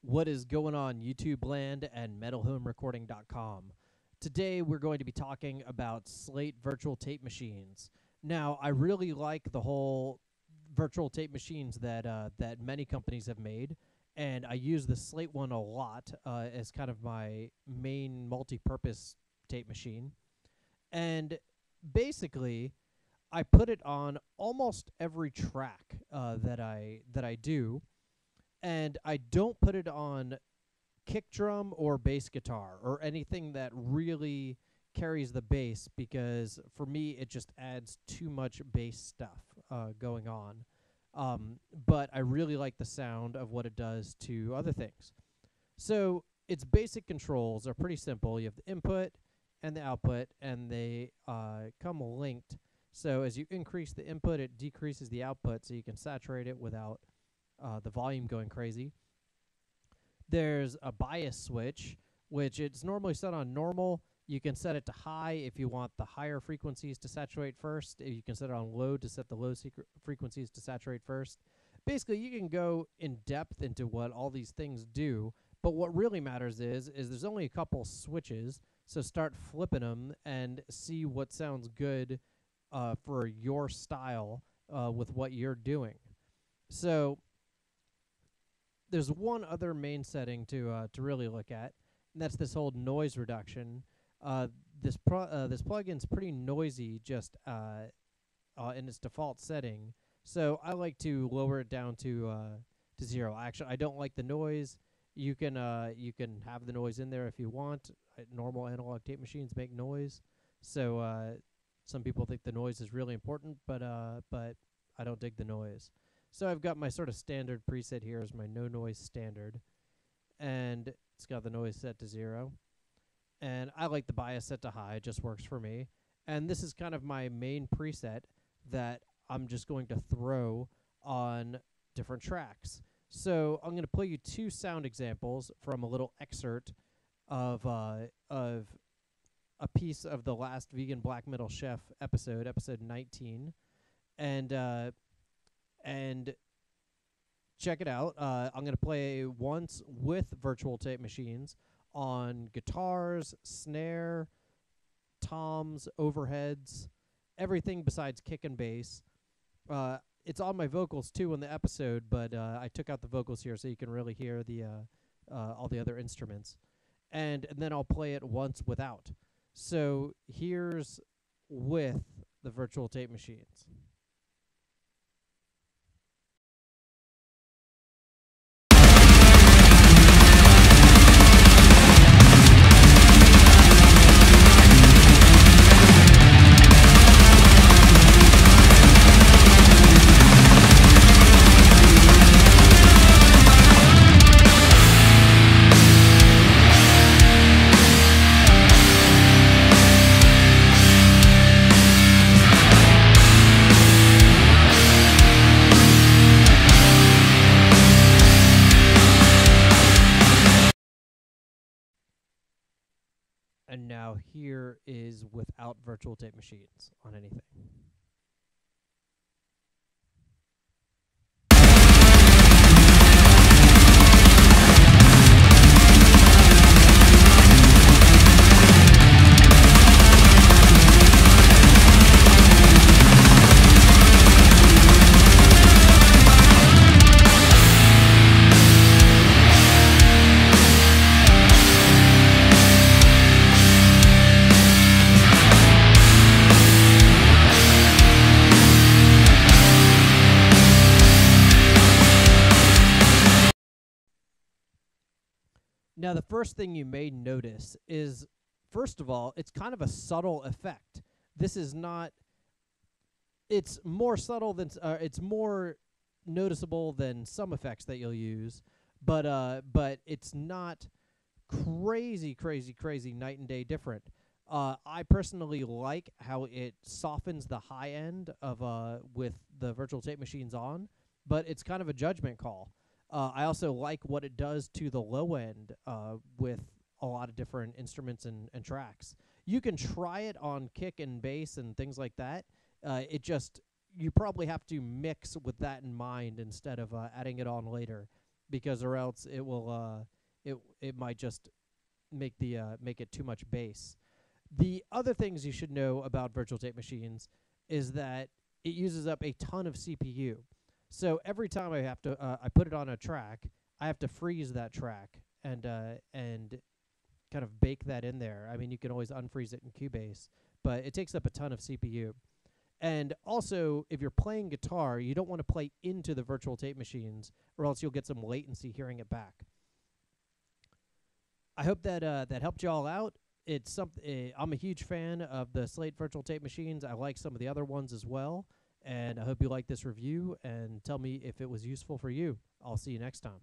What is going on, YouTube land and metalhomerecording.com? Today we're going to be talking about Slate virtual tape machines. Now, I really like the whole virtual tape machines that many companies have made, and I use the Slate one a lot as kind of my main multi-purpose tape machine. And basically, I put it on almost every track that I do. And I don't put it on kick drum or bass guitar or anything that really carries the bass, because for me it just adds too much bass stuff going on. But I really like the sound of what it does to other things. So its basic controls are pretty simple. You have the input and the output, and they come linked. So as you increase the input, it decreases the output, so you can saturate it without the volume going crazy. There's a bias switch, which it's normally set on normal. You can set it to high if you want the higher frequencies to saturate first. You can set it on low to set the low frequencies to saturate first. Basically, you can go in depth into what all these things do, but what really matters is there's only a couple switches, so start flipping them and see what sounds good for your style with what you're doing. So there's one other main setting to really look at, and that's this whole noise reduction. This plugin's pretty noisy just in its default setting, so I like to lower it down to 0. Actually, I don't like the noise. You can have the noise in there if you want. Normal analog tape machines make noise, so some people think the noise is really important, but I don't dig the noise. So I've got my sort of standard preset here as my no noise standard, and it's got the noise set to 0. And I like the bias set to high, it just works for me. And this is kind of my main preset that I'm just going to throw on different tracks. So I'm going to play you 2 sound examples from a little excerpt of a piece of the last Vegan Black Metal Chef episode 19. And check it out. I'm going to play once with virtual tape machines on guitars, snare, toms, overheads, everything besides kick and bass. It's on my vocals too in the episode, but I took out the vocals here so you can really hear the all the other instruments. And then I'll play it once without. So here's with the virtual tape machines. And now here is without virtual tape machines on anything. Now, the first thing you may notice is, first of all, it's kind of a subtle effect. This is not, it's more subtle than, it's more noticeable than some effects that you'll use, but it's not crazy night and day different. I personally like how it softens the high end of with the virtual tape machines on, but it's kind of a judgment call. I also like what it does to the low end with a lot of different instruments and tracks. You can try it on kick and bass and things like that. It just, you probably have to mix with that in mind instead of adding it on later. because or else it will it might just make it too much bass. The other things you should know about virtual tape machines is that it uses up a ton of CPU. So every time I have to I put it on a track, I have to freeze that track and kind of bake that in there. I mean, you can always unfreeze it in Cubase, but it takes up a ton of CPU. And also, if you're playing guitar, you don't want to play into the virtual tape machines, or else you'll get some latency hearing it back. I hope that that helped y'all out. It's something I'm a huge fan of the Slate virtual tape machines. I like some of the other ones as well, and I hope you like this review and tell me if it was useful for you. I'll see you next time.